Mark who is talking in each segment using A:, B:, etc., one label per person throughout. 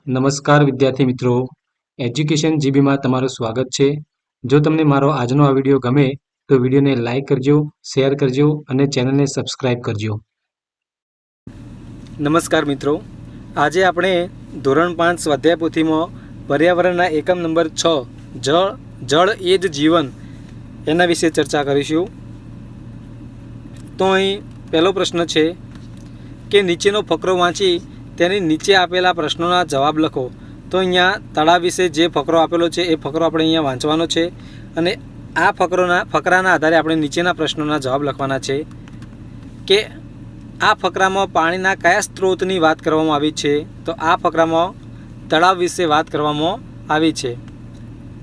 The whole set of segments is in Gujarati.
A: નમસ્કાર વિદ્યાર્થી મિત્રો, એજ્યુકેશન જીબીમાં તમારું સ્વાગત છે. જો તમને મારો આજનો આ વિડીયો ગમે તો વિડીયોને લાઇક કરજો, શેર કરજો અને ચેનલને સબસ્ક્રાઇબ કરજો.
B: નમસ્કાર મિત્રો, આજે આપણે ધોરણ 5 સ્વાધ્યાય પોથીમાં પર્યાવરણના એકમ નંબર 6 જળ એ જ જીવન એના વિશે ચર્ચા કરીશું. તો અહીં પહેલો પ્રશ્ન છે કે નીચેનો ફકરો વાંચી તેની નીચે આપેલા પ્રશ્નોના જવાબ લખો. તો અહીંયા તળાવ વિશે જે ફકરો આપેલો છે એ ફકરો આપણે અહીંયા વાંચવાનો છે અને આ ફકરાના આધારે આપણે નીચેના પ્રશ્નોના જવાબ લખવાના છે કે આ ફકરામાં પાણીના કયા સ્ત્રોતની વાત કરવામાં આવી છે. તો આ ફકરામાં તળાવ વિશે વાત કરવામાં આવી છે.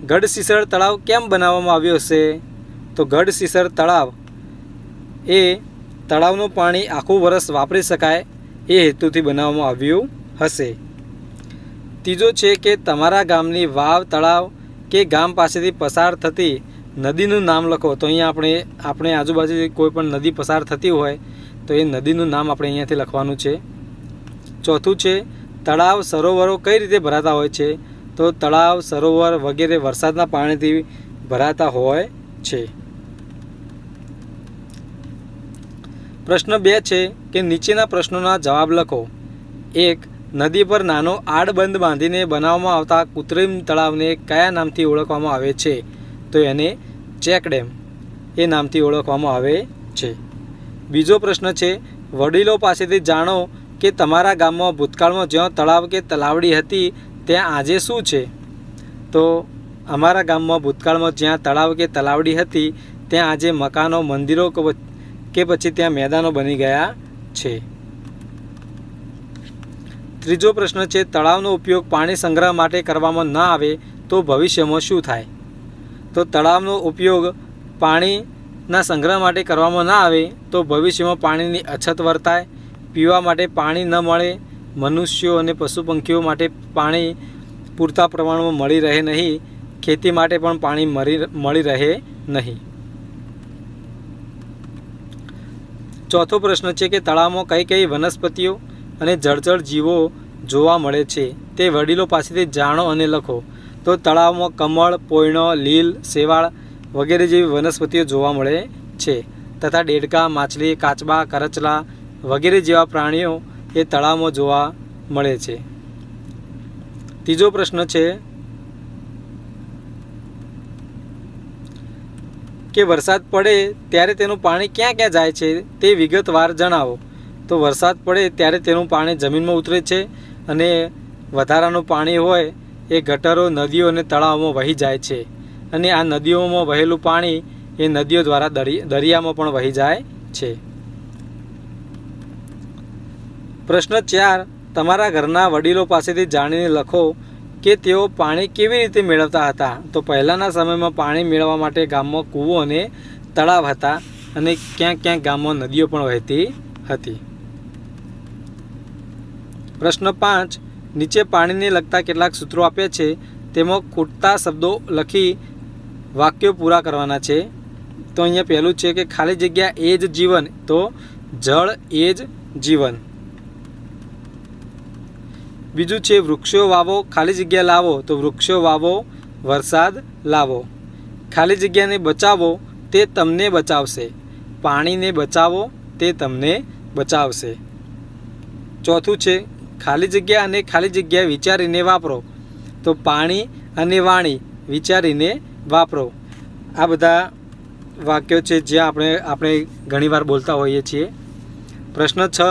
B: ગઢશીસળ તળાવ કેમ બનાવવામાં આવ્યો હશે? તો ગઢશીસળ તળાવ એ તળાવનું પાણી આખું વરસ વાપરી શકાય એ હેતુથી બનાવવામાં આવ્યું હશે. ત્રીજો છે કે તમારા ગામની વાવ, તળાવ કે ગામ પાસેથી પસાર થતી નદીનું નામ લખો. તો અહીંયા આપણે આજુબાજુ કોઈ પણ નદી પસાર થતી હોય તો એ નદીનું નામ આપણે અહીંયાથી લખવાનું છે. ચોથું છે તળાવ, સરોવરો કઈ રીતે ભરાતા હોય છે? તો તળાવ, સરોવર વગેરે વરસાદના પાણીથી ભરાતા હોય છે. પ્રશ્ન 2 છે કે નીચેના પ્રશ્નોના જવાબ લખો. 1. નદી પર નાનો આડબંધ બાંધીને બનાવવામાં આવતા કૃત્રિમ તળાવને કયા નામથી ઓળખવામાં આવે છે? તો એને ચેકડેમ એ નામથી ઓળખવામાં આવે છે. બીજો પ્રશ્ન છે વડીલો પાસેથી જાણો કે તમારા ગામમાં ભૂતકાળમાં જ્યાં તળાવ કે તલાવડી હતી ત્યાં આજે શું છે? તો અમારા ગામમાં ભૂતકાળમાં જ્યાં તળાવ કે તલાવડી હતી ત્યાં આજે મકાનો, મંદિરો કે પછી ત્યાં મેદાનો બની ગયા છે. ત્રીજો પ્રશ્ન છે તળાવનો ઉપયોગ પાણી સંગ્રહ માટે કરવામાં ન આવે તો ભવિષ્યમાં શું થાય? તો તળાવનો ઉપયોગ પાણીના સંગ્રહ માટે કરવામાં ના આવે તો ભવિષ્યમાં પાણીની અછત વર્તાય, પીવા માટે પાણી ન મળે, મનુષ્યો અને પશુ પંખીઓ માટે પાણી પૂરતા પ્રમાણમાં મળી રહે નહીં, ખેતી માટે પણ પાણી મળી રહે નહીં. ચોથો પ્રશ્ન છે કે તળાવમાં કઈ કઈ વનસ્પતિઓ અને જળચર જીવો જોવા મળે છે તે વડીલો પાસેથી જાણો અને લખો. તો તળાવમાં કમળ, પોયણો, લીલ, શેવાળ વગેરે જેવી વનસ્પતિઓ જોવા મળે છે તથા ડેડકા, માછલી, કાચબા, કરચલા વગેરે જેવા પ્રાણીઓ એ તળાવમાં જોવા મળે છે. ત્રીજો પ્રશ્ન છે કે વરસાદ પડે ત્યારે તેનું પાણી ક્યાં ક્યાં જાય છે તે વિગતવાર જણાવો. તો વરસાદ પડે ત્યારે તેનું પાણી જમીનમાં ઉતરે છે અને વધારાનું પાણી હોય એ ગટરો, નદીઓ અને તળાવોમાં વહી જાય છે અને આ નદીઓમાં વહેલું પાણી એ નદીઓ દ્વારા દરિયામાં પણ વહી જાય છે. પ્રશ્ન 4 તમારા ઘરના વડીલો પાસેથી જાણીને લખો કે તેઓ પાણી કેવી રીતે મેળવતા હતા. તો પહેલાંના સમયમાં પાણી મેળવવા માટે ગામમાં કૂવો અને તળાવ હતા અને ક્યાંક ક્યાંક ગામમાં નદીઓ પણ વહેતી હતી. પ્રશ્ન 5 નીચે પાણીને લગતા કેટલાક સૂત્રો આપ્યા છે તેમાં ખૂટતા શબ્દો લખી વાક્યો પૂરા કરવાના છે. તો અહીંયા પહેલું છે કે ખાલી જગ્યા એ જ જીવન. તો જળ એ જ જીવન. બીજું છે વૃક્ષો વાવો, ખાલી જગ્યા લાવો. તો વૃક્ષો વાવો, વરસાદ લાવો. ખાલી જગ્યાને બચાવો, તે તમને બચાવશે. પાણીને બચાવો, તે તમને બચાવશે. ચોથું છે ખાલી જગ્યા અને ખાલી જગ્યા વિચારીને વાપરો. તો પાણી અને વાણી વિચારીને વાપરો. આ બધા વાક્યો છે જ્યાં આપણે ઘણીવાર બોલતા હોઈએ છીએ. પ્રશ્ન 6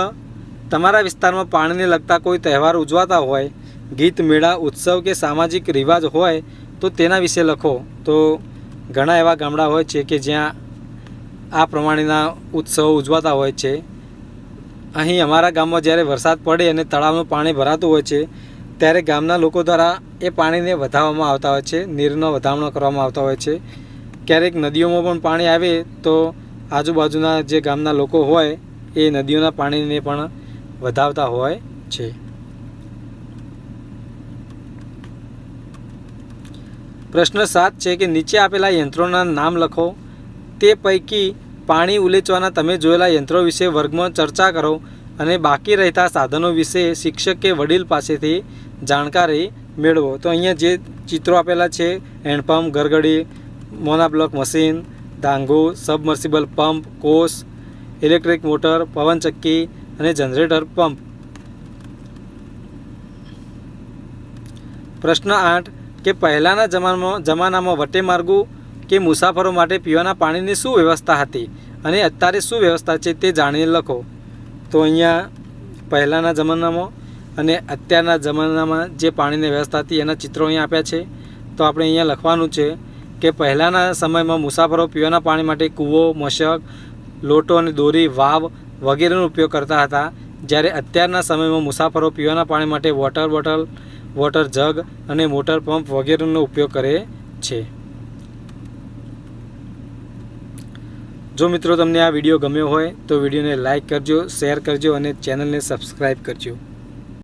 B: તમારા વિસ્તારમાં પાણીને લગતા કોઈ તહેવાર ઉજવાતા હોય, ગીત, મેળા, ઉત્સવ કે સામાજિક રિવાજ હોય તો તેના વિશે લખો. તો ઘણા એવા ગામડા હોય છે કે જ્યાં આ પ્રમાણેના ઉત્સવો ઉજવાતા હોય છે. અહીં અમારા ગામમાં જ્યારે વરસાદ પડે અને તળાવનું પાણી ભરાતું હોય છે ત્યારે ગામના લોકો દ્વારા એ પાણીને વધારવામાં આવતા હોય છે, નીરનો વધામણો કરવામાં આવતા હોય છે. ક્યારેક નદીઓમાં પણ પાણી આવે તો આજુબાજુના જે ગામના લોકો હોય એ નદીઓના પાણીને પણ વધાવતા હોય છે. પ્રશ્ન 7 છે કે નીચે આપેલા યંત્રોના નામ લખો. તે પૈકી પાણી ઉલેચવાના તમે જોયેલા યંત્રો વિશે વર્ગમાં ચર્ચા કરો અને બાકી રહેતા સાધનો વિશે શિક્ષક કે વડીલ પાસેથી જાણકારી મેળવો. તો અહીંયા જે ચિત્રો આપેલા છે હેન્ડપંપ, ગરગડી, મોનોબ્લોક મશીન, ડાંગો, સબમર્સિબલ પંપ, કોસ, ઇલેક્ટ્રિક મોટર, પવનચક્કી અને જનરેટર પંપ. પ્રશ્ન 8 કે પહેલાંના જમાનામાં વટેમાર્ગુ કે મુસાફરો માટે પીવાના પાણીની શું વ્યવસ્થા હતી અને અત્યારે શું વ્યવસ્થા છે તે જાણીને લખો. તો અહીંયા પહેલાંના જમાનામાં અને અત્યારના જમાનામાં જે પાણીની વ્યવસ્થા હતી એના ચિત્રો અહીંયા આપ્યા છે. તો આપણે અહીંયા લખવાનું છે કે પહેલાંના સમયમાં મુસાફરો પીવાના પાણી માટે કૂવો, મશક, લોટો અને દોરી, વાવ વગેરેનો ઉપયોગ કરતા હતા, જ્યારે અત્યારના સમયમાં મુસાફરો પીવાના પાણી માટે વોટર બોટલ, વોટર જગ અને મોટર પંપ વગેરેનો ઉપયોગ કરે છે. જો મિત્રો તમને આ વિડીયો ગમ્યો હોય તો વિડીયોને લાઇક કરજો, શેર કરજો અને ચેનલને સબસ્ક્રાઈબ કરજો.